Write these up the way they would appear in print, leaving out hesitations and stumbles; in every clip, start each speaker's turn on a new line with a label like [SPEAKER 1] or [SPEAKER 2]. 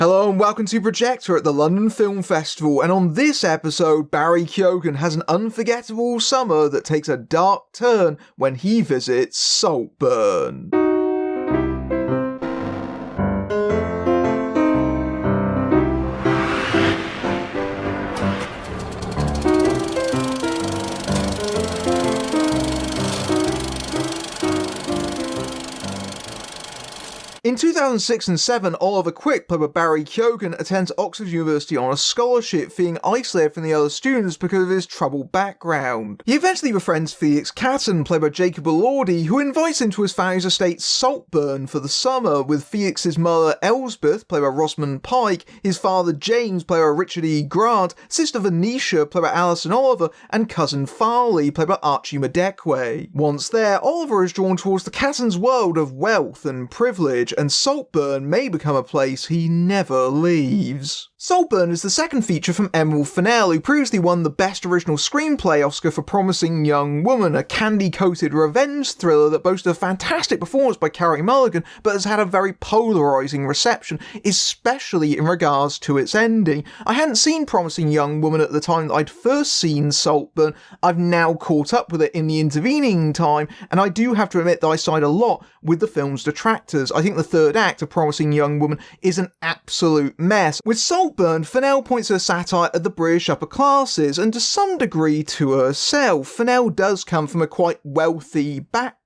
[SPEAKER 1] Hello and welcome to Projector at the London Film Festival, and on this episode, Barry Keoghan has an unforgettable summer that takes a dark turn when he visits Saltburn. In 2006 and 7, Oliver Quick, played by Barry Keoghan, attends Oxford University on a scholarship, feeling isolated from the other students because of his troubled background. He eventually befriends Felix Catton, played by Jacob Elordi, who invites him to his family's estate Saltburn for the summer, with Felix's mother Elsbeth, played by Rosamund Pike, his father James, played by Richard E. Grant, sister Venetia, played by Alison Oliver, and cousin Farley, played by Archie Madekwe. Once there, Oliver is drawn towards the Cattons' world of wealth and privilege, and Saltburn may become a place he never leaves. Saltburn is the second feature from Emerald Fennell, who previously won the Best Original Screenplay Oscar for Promising Young Woman, a candy-coated revenge thriller that boasted a fantastic performance by Carey Mulligan, but has had a very polarising reception, especially in regards to its ending. I hadn't seen Promising Young Woman at the time that I'd first seen Saltburn. I've now caught up with it in the intervening time, and I do have to admit that I side a lot with the film's detractors. I think the third act of Promising Young Woman is an absolute mess. With Saltburn, Fennell points her satire at the British upper classes, and to some degree to herself. Fennell does come from a quite wealthy background,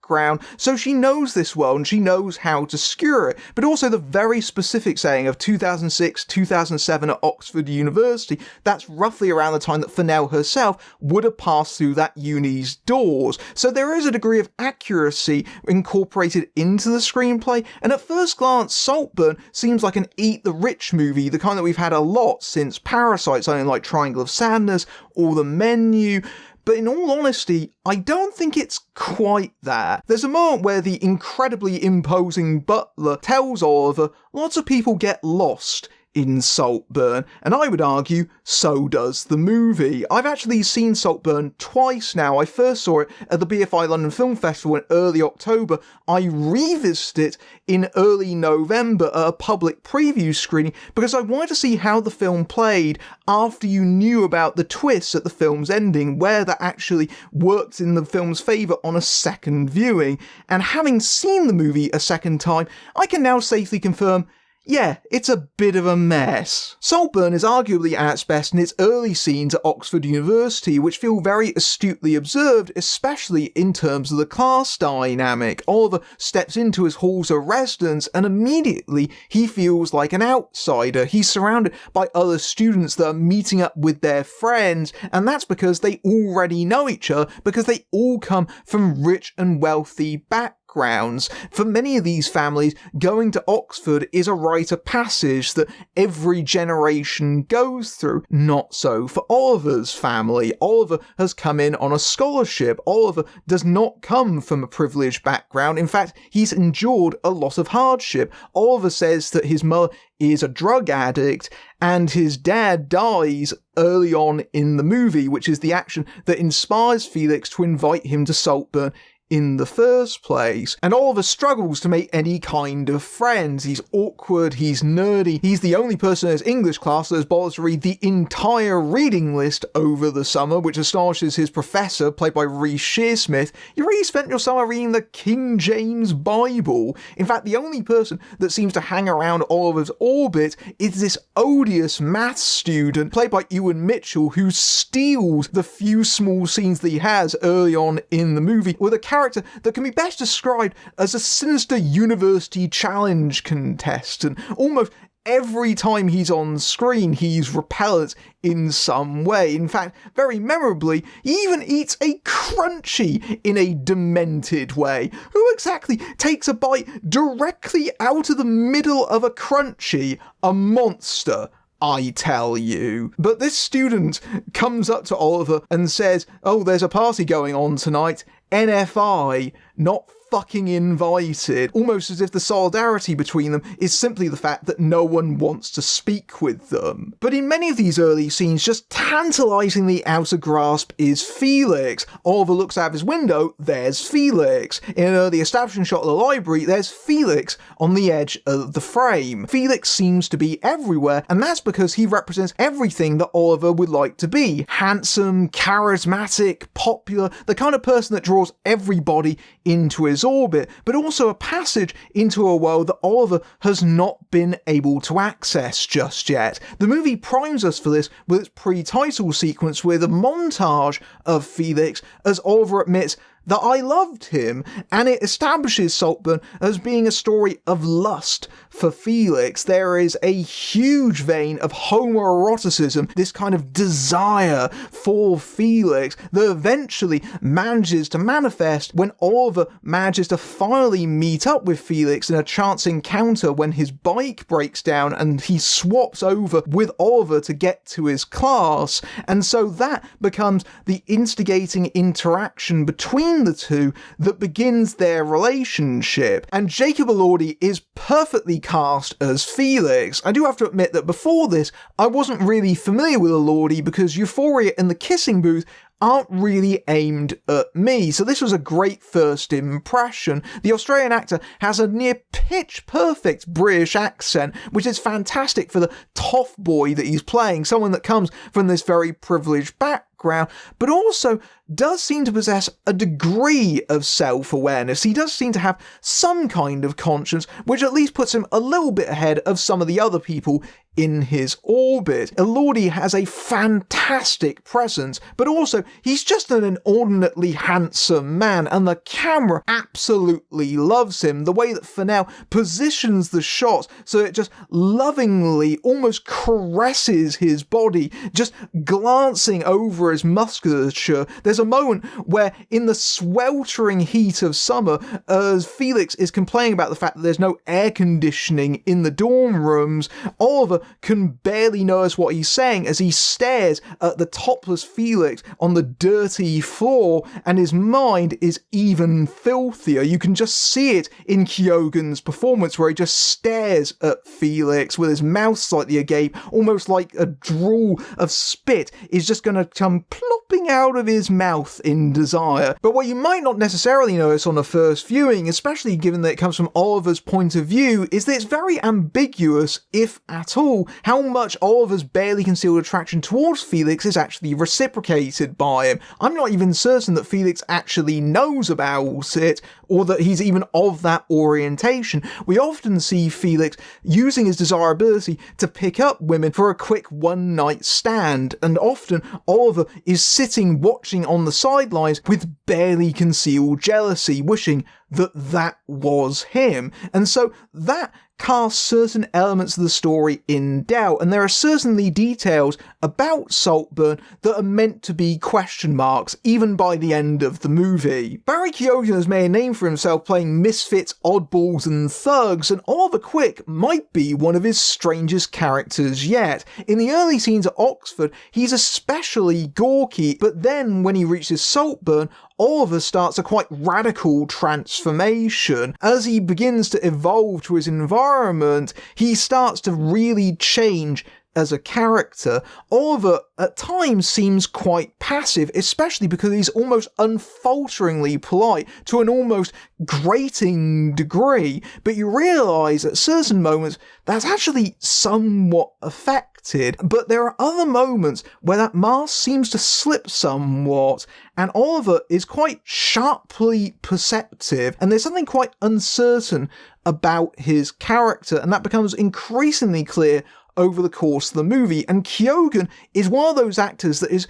[SPEAKER 1] so she knows this world and she knows how to skewer it, but also the very specific saying of 2006-2007 at Oxford University, that's roughly around the time that Fennell herself would have passed through that uni's doors. So there is a degree of accuracy incorporated into the screenplay, and at first glance Saltburn seems like an eat the rich movie, the kind that we've had a lot since Parasite, something like Triangle of Sadness or The Menu. But in all honesty, I don't think it's quite that. There's a moment where the incredibly imposing butler tells Oliver lots of people get lost in Saltburn, and I would argue so does the movie. I've actually seen Saltburn twice now. I first saw it at the BFI London Film Festival in early October. I revisited it in early November at a public preview screening because I wanted to see how the film played after you knew about the twists at the film's ending, where that actually worked in the film's favour on a second viewing. And having seen the movie a second time, I can now safely confirm, yeah, it's a bit of a mess. Saltburn is arguably at its best in its early scenes at Oxford University, which feel very astutely observed, especially in terms of the class dynamic. Oliver steps into his halls of residence and immediately he feels like an outsider. He's surrounded by other students that are meeting up with their friends, and that's because they already know each other, because they all come from rich and wealthy backgrounds. For many of these families, going to Oxford is a rite of passage that every generation goes through. Not so for Oliver's family. Oliver has come in on a scholarship. Oliver does not come from a privileged background. In fact, he's endured a lot of hardship. Oliver says that his mother is a drug addict and his dad dies early on in the movie, which is the action that inspires Felix to invite him to Saltburn in the first place. And Oliver struggles to make any kind of friends. He's awkward, he's nerdy, he's the only person in his English class that has bothered to read the entire reading list over the summer, which astonishes his professor, played by Reece Shearsmith. You really spent your summer reading the King James Bible. In fact, the only person that seems to hang around Oliver's orbit is this odious maths student, played by Ewan Mitchell, who steals the few small scenes that he has early on in the movie with a character that can be best described as a sinister university challenge contestant. Almost every time he's on screen, he's repellent in some way. In fact, very memorably, he even eats a Crunchie in a demented way. Who exactly takes a bite directly out of the middle of a Crunchie? A monster, I tell you. But this student comes up to Oliver and says, "Oh, there's a party going on tonight. NFI, not fucking invited, almost as if the solidarity between them is simply the fact that no one wants to speak with them. But in many of these early scenes, just tantalisingly out of grasp is Felix. Oliver looks out of his window, there's Felix. In an early establishing shot of the library, there's Felix on the edge of the frame. Felix seems to be everywhere, and that's because he represents everything that Oliver would like to be. Handsome, charismatic, popular, the kind of person that draws everybody into his orbit, but also a passage into a world that Oliver has not been able to access just yet. The movie primes us for this with its pre-title sequence with a montage of Felix as Oliver admits that I loved him, and it establishes Saltburn as being a story of lust for Felix. There is a huge vein of homoeroticism, this kind of desire for Felix that eventually manages to manifest when Oliver manages to finally meet up with Felix in a chance encounter when his bike breaks down and he swaps over with Oliver to get to his class. And so that becomes the instigating interaction between the two that begins their relationship. And Jacob Elordi is perfectly cast as Felix. I do have to admit that before this, I wasn't really familiar with Elordi because Euphoria and The Kissing Booth aren't really aimed at me, so this was a great first impression. The Australian actor has a near pitch perfect British accent, which is fantastic for the tough boy that he's playing, someone that comes from this very privileged background, but also does seem to possess a degree of self-awareness. He does seem to have some kind of conscience, which at least puts him a little bit ahead of some of the other people in his orbit. Elordi has a fantastic presence, but also he's just an inordinately handsome man, and the camera absolutely loves him. The way that Fennell positions the shots so it just lovingly almost caresses his body, just glancing over his musculature. There's a moment where in the sweltering heat of summer, as Felix is complaining about the fact that there's no air conditioning in the dorm rooms, Oliver can barely notice what he's saying as he stares at the topless Felix on the dirty floor, and his mind is even filthier. You can just see it in Keoghan's performance where he just stares at Felix with his mouth slightly agape, almost like a drool of spit is just going to come plopping out of his mouth in desire. But what you might not necessarily notice on a first viewing, especially given that it comes from Oliver's point of view, is that it's very ambiguous, if at all, how much Oliver's barely concealed attraction towards Felix is actually reciprocated by him. I'm not even certain that Felix actually knows about it, or that he's even of that orientation. We often see Felix using his desirability to pick up women for a quick one-night stand, and often Oliver is sitting watching on the sidelines with barely concealed jealousy, wishing that that was him. And so that casts certain elements of the story in doubt, and there are certainly details about Saltburn that are meant to be question marks, even by the end of the movie. Barry Keoghan has made a name for himself playing misfits, oddballs and thugs, and Oliver Quick might be one of his strangest characters yet. In the early scenes at Oxford, he's especially gawky, but then when he reaches Saltburn, Oliver starts a quite radical transformation. As he begins to evolve to his environment, he starts to really change as a character. Oliver at times seems quite passive, especially because he's almost unfalteringly polite to an almost grating degree, but you realise at certain moments that's actually somewhat affected. But there are other moments where that mask seems to slip somewhat, and Oliver is quite sharply perceptive, and there's something quite uncertain about his character, and that becomes increasingly clear over the course of the movie. And Keoghan is one of those actors that is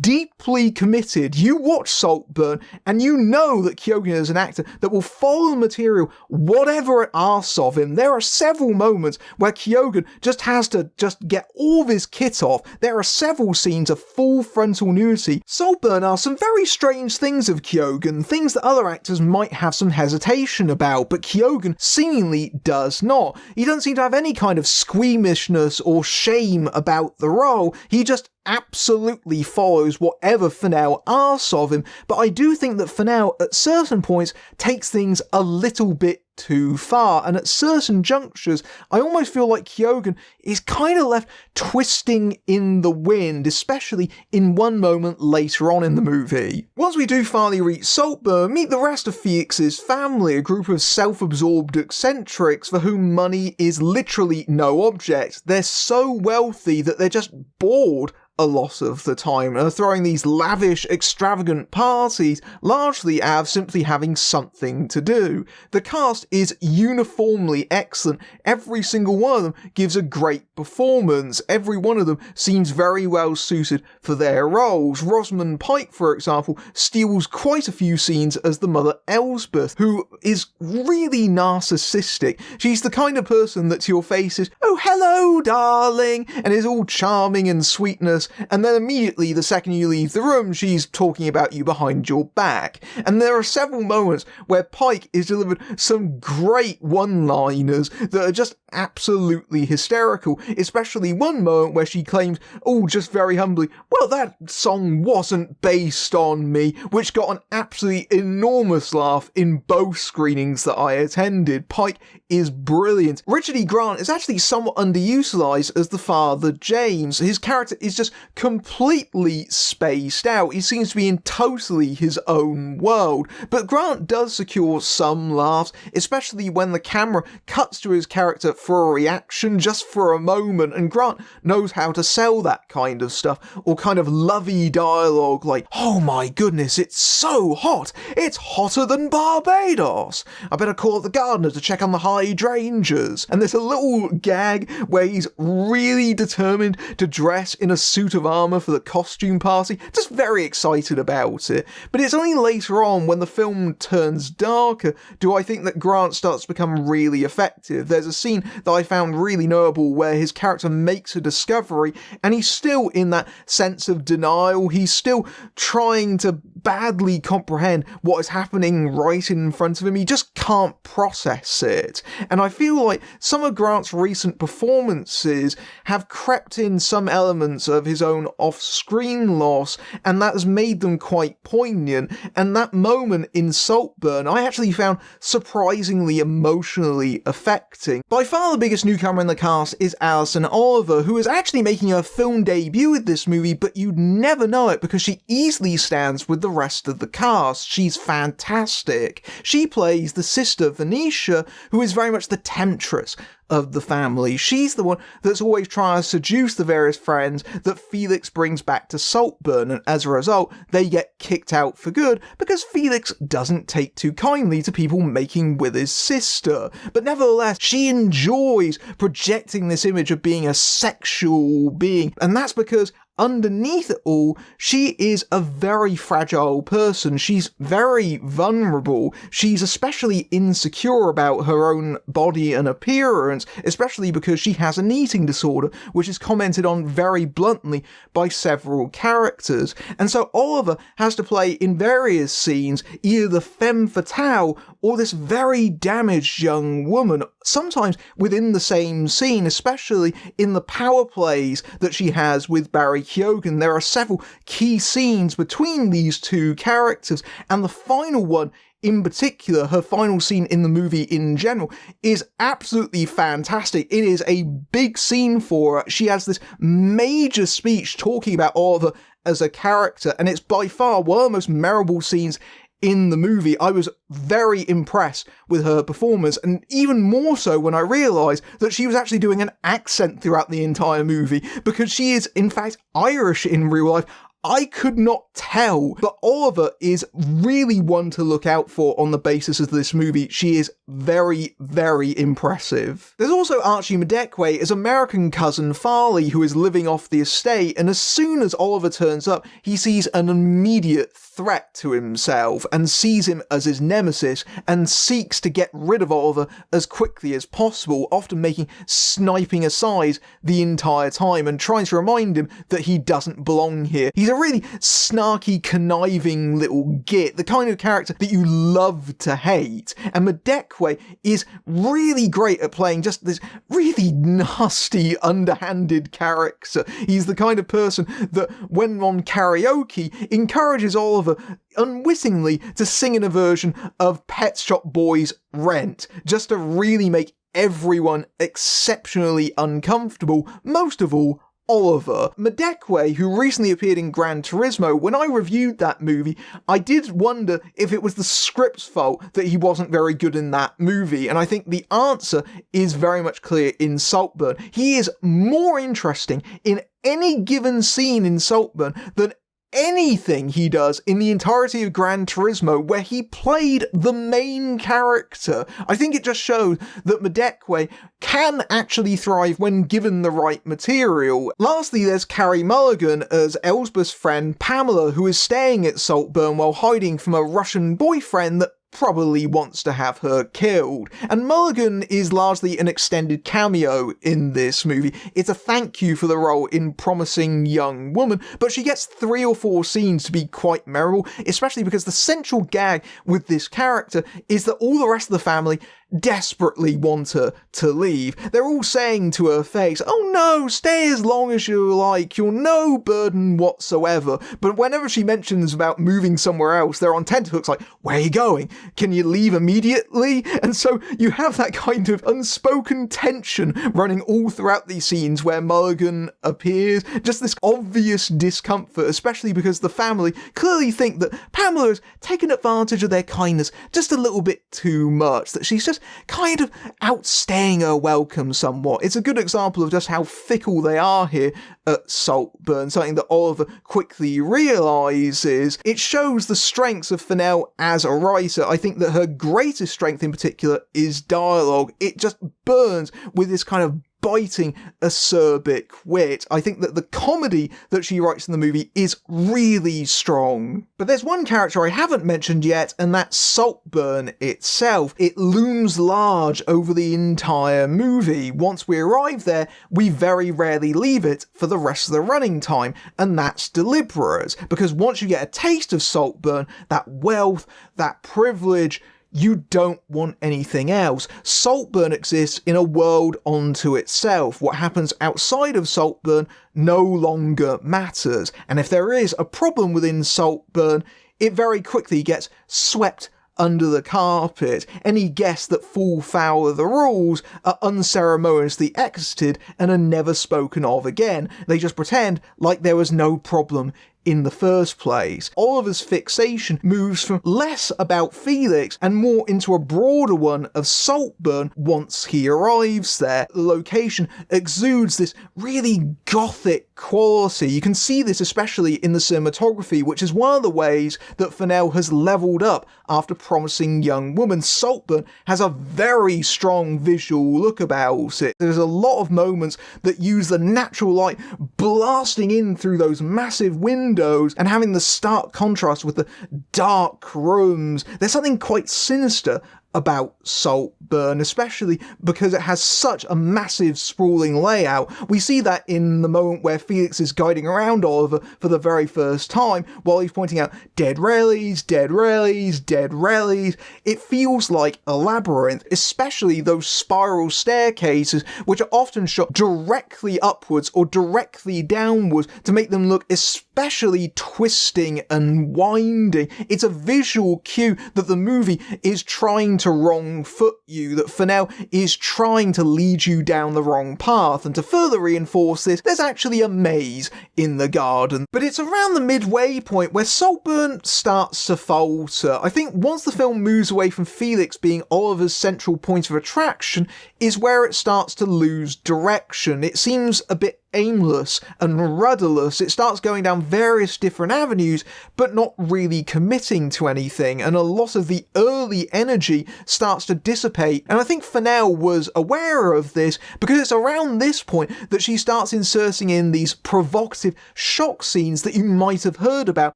[SPEAKER 1] deeply committed. You watch Saltburn and you know that Keoghan is an actor that will follow the material whatever it asks of him. There are several moments where Keoghan just has to just get all of his kit off. There are several scenes of full frontal nudity. Saltburn are some very strange things of Keoghan, things that other actors might have some hesitation about, but Keoghan seemingly does not. He doesn't seem to have any kind of squeamishness or shame about the role. He just absolutely follows whatever Fennell asks of him, but I do think that Fennell at certain points takes things a little bit too far, and at certain junctures I almost feel like Keoghan is kind of left twisting in the wind, especially in one moment later on in the movie. Once we do finally reach Saltburn, meet the rest of Felix's family, a group of self-absorbed eccentrics for whom money is literally no object. They're so wealthy that they're just bored a lot of the time, and are throwing these lavish, extravagant parties, largely out of simply having something to do. The cast is uniformly excellent. Every single one of them gives a great performance. Every one of them seems very well suited for their roles. Rosamund Pike, for example, steals quite a few scenes as the mother Elsbeth, who is really narcissistic. She's the kind of person that to your face is, "Oh, hello, darling," and is all charming and sweetness, and then immediately the second you leave the room, she's talking about you behind your back. And there are several moments where Pike is delivered some great one-liners that are just absolutely hysterical, especially one moment where she claims, oh, just very humbly, well, that song wasn't based on me, which got an absolutely enormous laugh in both screenings that I attended. Pike is brilliant. Richard E. Grant is actually somewhat underutilised as the father James. His character is just completely spaced out. He seems to be in totally his own world, but Grant does secure some laughs, especially when the camera cuts to his character for a reaction just for a moment, and Grant knows how to sell that kind of stuff, or kind of lovey dialogue like, "Oh my goodness, it's so hot, it's hotter than Barbados, I better call up the gardener to check on the hydrangeas," and there's a little gag where he's really determined to dress in a suit of armour for the costume party, just very excited about it. But it's only later on, when the film turns darker, do I think that Grant starts to become really effective. There's a scene that I found really notable where his character makes a discovery, and he's still in that sense of denial. He's still trying to badly comprehend what is happening right in front of him. He just can't process it. And I feel like some of Grant's recent performances have crept in some elements of his own off-screen loss, and that has made them quite poignant. And that moment in Saltburn I actually found surprisingly emotionally affecting. By far the biggest newcomer in the cast is Alison Oliver, who is actually making her film debut with this movie, but you'd never know it because she easily stands with the rest of the cast. She's fantastic. She plays the sister Venetia, who is very much the temptress of the family. She's the one that's always trying to seduce the various friends that Felix brings back to Saltburn, and as a result, they get kicked out for good because Felix doesn't take too kindly to people making with his sister. But nevertheless, she enjoys projecting this image of being a sexual being, and that's because underneath it all, she is a very fragile person. She's very vulnerable. She's especially insecure about her own body and appearance, especially because she has an eating disorder, which is commented on very bluntly by several characters. And so Oliver has to play in various scenes either the femme fatale or this very damaged young woman, sometimes within the same scene, especially in the power plays that she has with Barry Keoghan. There are several key scenes between these two characters, and the final one in particular, her final scene in the movie in general, is absolutely fantastic. It is a big scene for her. She has this major speech talking about Oliver as a character, and it's by far one of the most memorable scenes in the movie. I was very impressed with her performance, and even more so when I realised that she was actually doing an accent throughout the entire movie, because she is in fact Irish in real life. I could not tell, but Oliver is really one to look out for on the basis of this movie. She is very, very impressive. There's also Archie Madekwe as American cousin Farley, who is living off the estate, and as soon as Oliver turns up, he sees an immediate threat to himself and sees him as his nemesis and seeks to get rid of Oliver as quickly as possible, often making sniping asides the entire time and trying to remind him that he doesn't belong here. He's a really snarky, conniving little git, the kind of character that you love to hate, and Madekwe is really great at playing just this really nasty, underhanded character. He's the kind of person that, when on karaoke, encourages Oliver unwittingly to sing in a version of Pet Shop Boys' Rent, just to really make everyone exceptionally uncomfortable, most of all Oliver. Madekwe, who recently appeared in Gran Turismo, when I reviewed that movie, I did wonder if it was the script's fault that he wasn't very good in that movie, and I think the answer is very much clear in Saltburn. He is more interesting in any given scene in Saltburn than anything he does in the entirety of Gran Turismo, where he played the main character. I think it just shows that Madekwe can actually thrive when given the right material. Lastly, there's Carey Mulligan as Elsbeth's friend Pamela, who is staying at Saltburn while hiding from a Russian boyfriend that probably wants to have her killed. And Mulligan is largely an extended cameo in this movie. It's a thank you for the role in Promising Young Woman, but she gets 3 or 4 scenes to be quite memorable, especially because the central gag with this character is that all the rest of the family desperately want her to leave. They're all saying to her face, "Oh no, stay as long as you like, you're no burden whatsoever." But whenever she mentions about moving somewhere else, they're on tenterhooks like, "Where are you going? Can you leave immediately?" And so you have that kind of unspoken tension running all throughout these scenes where Mulligan appears, just this obvious discomfort, especially because the family clearly think that Pamela has taken advantage of their kindness just a little bit too much, that she's just kind of outstaying her welcome somewhat. It's a good example of just how fickle they are here at Saltburn, something that Oliver quickly realises. It shows the strengths of Fennell as a writer. I think that her greatest strength in particular is dialogue. It just burns with this kind of biting, acerbic wit. I think that the comedy that she writes in the movie is really strong. But there's one character I haven't mentioned yet, and that's Saltburn itself. It looms large over the entire movie. Once we arrive there, we very rarely leave it for the rest of the running time, and that's deliberate, because once you get a taste of Saltburn, that wealth, that privilege, you don't want anything else. Saltburn exists in a world unto itself. What happens outside of Saltburn no longer matters. And if there is a problem within Saltburn, it very quickly gets swept under the carpet. Any guests that fall foul of the rules are unceremoniously exited and are never spoken of again. They just pretend like there was no problem in the first place. Oliver's fixation moves from less about Felix and more into a broader one of Saltburn once he arrives there. The location exudes this really gothic quality. You can see this especially in the cinematography, which is one of the ways that Fennell has levelled up after Promising Young Woman. Saltburn has a very strong visual look about it. There's a lot of moments that use the natural light blasting in through those massive windows and having the stark contrast with the dark rooms. There's something quite sinister about Saltburn, especially because it has such a massive sprawling layout. We see that in the moment where Felix is guiding around Oliver for the very first time, while he's pointing out dead relies, dead relies, dead relies. It feels like a labyrinth, especially those spiral staircases, which are often shot directly upwards or directly downwards to make them look especially twisting and winding. It's a visual cue that the movie is trying to wrong foot you, that Fennell is trying to lead you down the wrong path, and to further reinforce this, there's actually a maze in the garden. But it's around the midway point where Saltburn starts to falter. I think once the film moves away from Felix being Oliver's central point of attraction is where it starts to lose direction. It seems a bit aimless and rudderless. It starts going down various different avenues, but not really committing to anything, and a lot of the early energy starts to dissipate. And I think Fennell was aware of this, because it's around this point that she starts inserting in these provocative shock scenes that you might have heard about.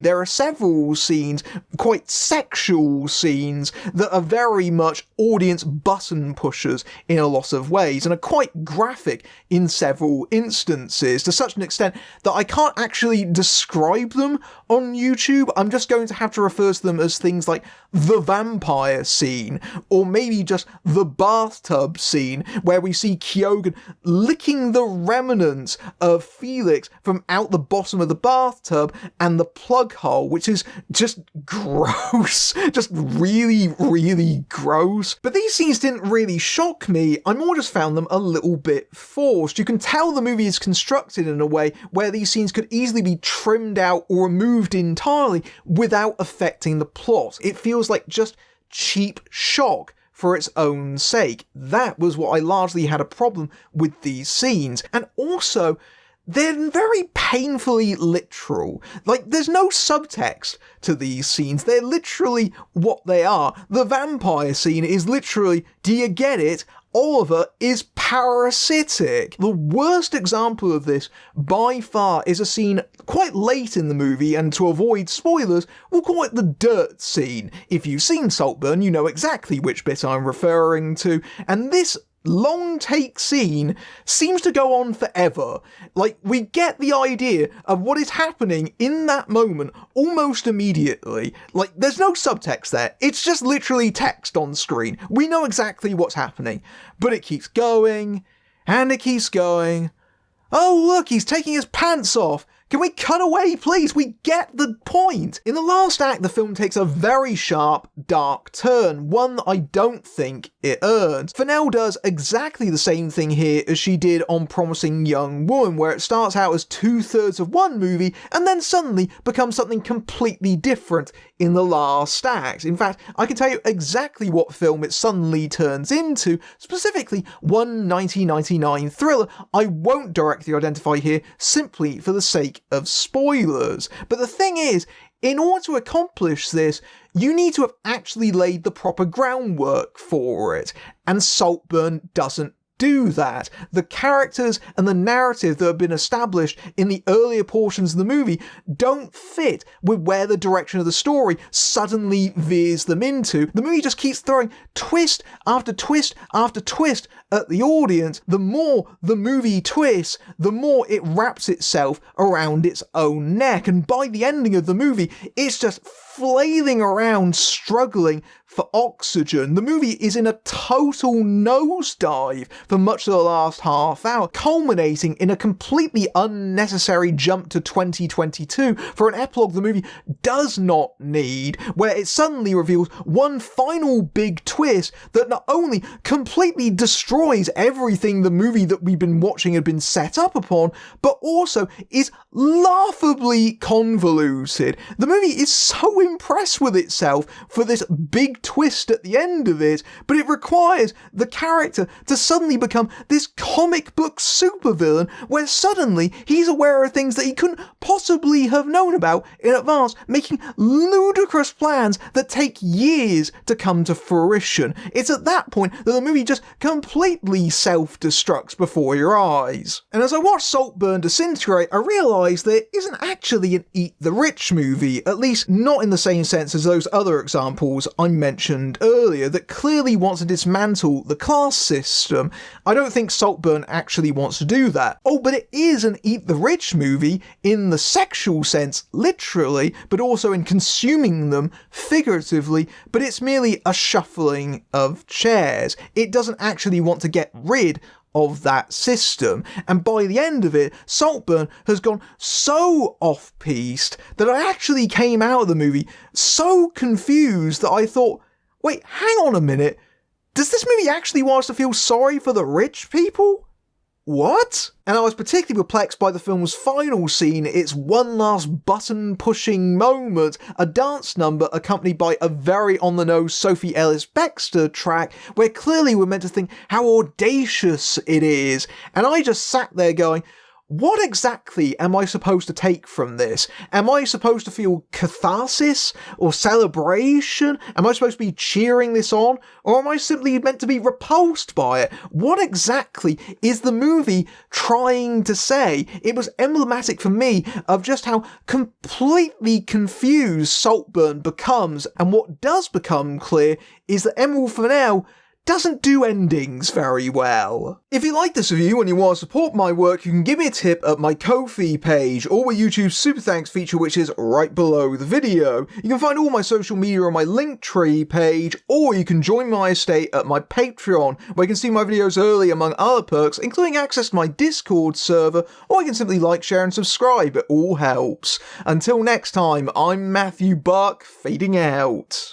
[SPEAKER 1] There are several scenes, quite sexual scenes, that are very much audience button pushers in a lot of ways, and are quite graphic in several instances, to such an extent that I can't actually describe them on YouTube. I'm just going to have to refer to them as things like the vampire scene, or maybe just the bathtub scene, where we see Keoghan licking the remnants of Felix from out the bottom of the bathtub and the plug hole, which is just gross. Just really, really gross. But these scenes didn't really shock me. I more just found them a little bit forced. You can tell the movie is constructed in a way where these scenes could easily be trimmed out or removed entirely without affecting the plot. It feels like just cheap shock for its own sake. That was what I largely had a problem with these scenes. And also, they're very painfully literal. Like, there's no subtext to these scenes. They're literally what they are. The vampire scene is literally, do you get it? Oliver is parasitic. The worst example of this, by far, is a scene quite late in the movie, and to avoid spoilers, we'll call it the dirt scene. If you've seen Saltburn, you know exactly which bit I'm referring to, and this long take scene seems to go on forever. Like, we get the idea of what is happening in that moment almost immediately. Like, there's no subtext there. It's just literally text on screen. We know exactly what's happening. But it keeps going, and it keeps going. Oh, look, he's taking his pants off. Can we cut away, please? We get the point. In the last act, the film takes a very sharp, dark turn, one that I don't think it earns. Fennell does exactly the same thing here as she did on Promising Young Woman, where it starts out as 2/3 of one movie and then suddenly becomes something completely different in the last act. In fact, I can tell you exactly what film it suddenly turns into, specifically one 1999 thriller I won't directly identify here simply for the sake of spoilers. But the thing is, in order to accomplish this, you need to have actually laid the proper groundwork for it, and Saltburn doesn't do that. The characters and the narrative that have been established in the earlier portions of the movie don't fit with where the direction of the story suddenly veers them into. The movie just keeps throwing twist after twist after twist at the audience. The more the movie twists, the more it wraps itself around its own neck, and by the ending of the movie, it's just flailing around, struggling for oxygen. The movie is in a total nosedive for much of the last half hour, culminating in a completely unnecessary jump to 2022 for an epilogue the movie does not need, where it suddenly reveals one final big twist that not only completely destroys everything the movie that we've been watching had been set up upon, but also is laughably convoluted. The movie is so impressed with itself for this big twist at the end of it, but it requires the character to suddenly become this comic book supervillain, where suddenly he's aware of things that he couldn't possibly have known about in advance, making ludicrous plans that take years to come to fruition. It's at that point that the movie just completely self-destructs before your eyes. And as I watched Saltburn disintegrate, I realised that it isn't actually an Eat the Rich movie, at least not in the same sense as those other examples I mentioned earlier, that clearly wants to dismantle the class system. I don't think Saltburn actually wants to do that. Oh, but it is an Eat the Rich movie in the sexual sense, literally, but also in consuming them figuratively, but it's merely a shuffling of chairs. It doesn't actually want to get rid of that system, and by the end of it, Saltburn has gone so off-piste that I actually came out of the movie so confused that I thought, wait, hang on a minute, does this movie actually want us to feel sorry for the rich people? What? And I was particularly perplexed by the film's final scene, its one last button-pushing moment, a dance number accompanied by a very on-the-nose Sophie Ellis-Bextor track, where clearly we're meant to think how audacious it is. And I just sat there going, what exactly am I supposed to take from this? Am I supposed to feel catharsis or celebration? Am I supposed to be cheering this on? Or am I simply meant to be repulsed by it? What exactly is the movie trying to say? It was emblematic for me of just how completely confused Saltburn becomes, and what does become clear is that Emerald Fennell doesn't do endings very well. If you like this review and you want to support my work, you can give me a tip at my Ko-fi page, or with YouTube's Super Thanks feature, which is right below the video. You can find all my social media on my Linktree page, or you can join my estate at my Patreon, where you can see my videos early among other perks, including access to my Discord server, or you can simply like, share and subscribe, it all helps. Until next time, I'm Matthew Buck, fading out.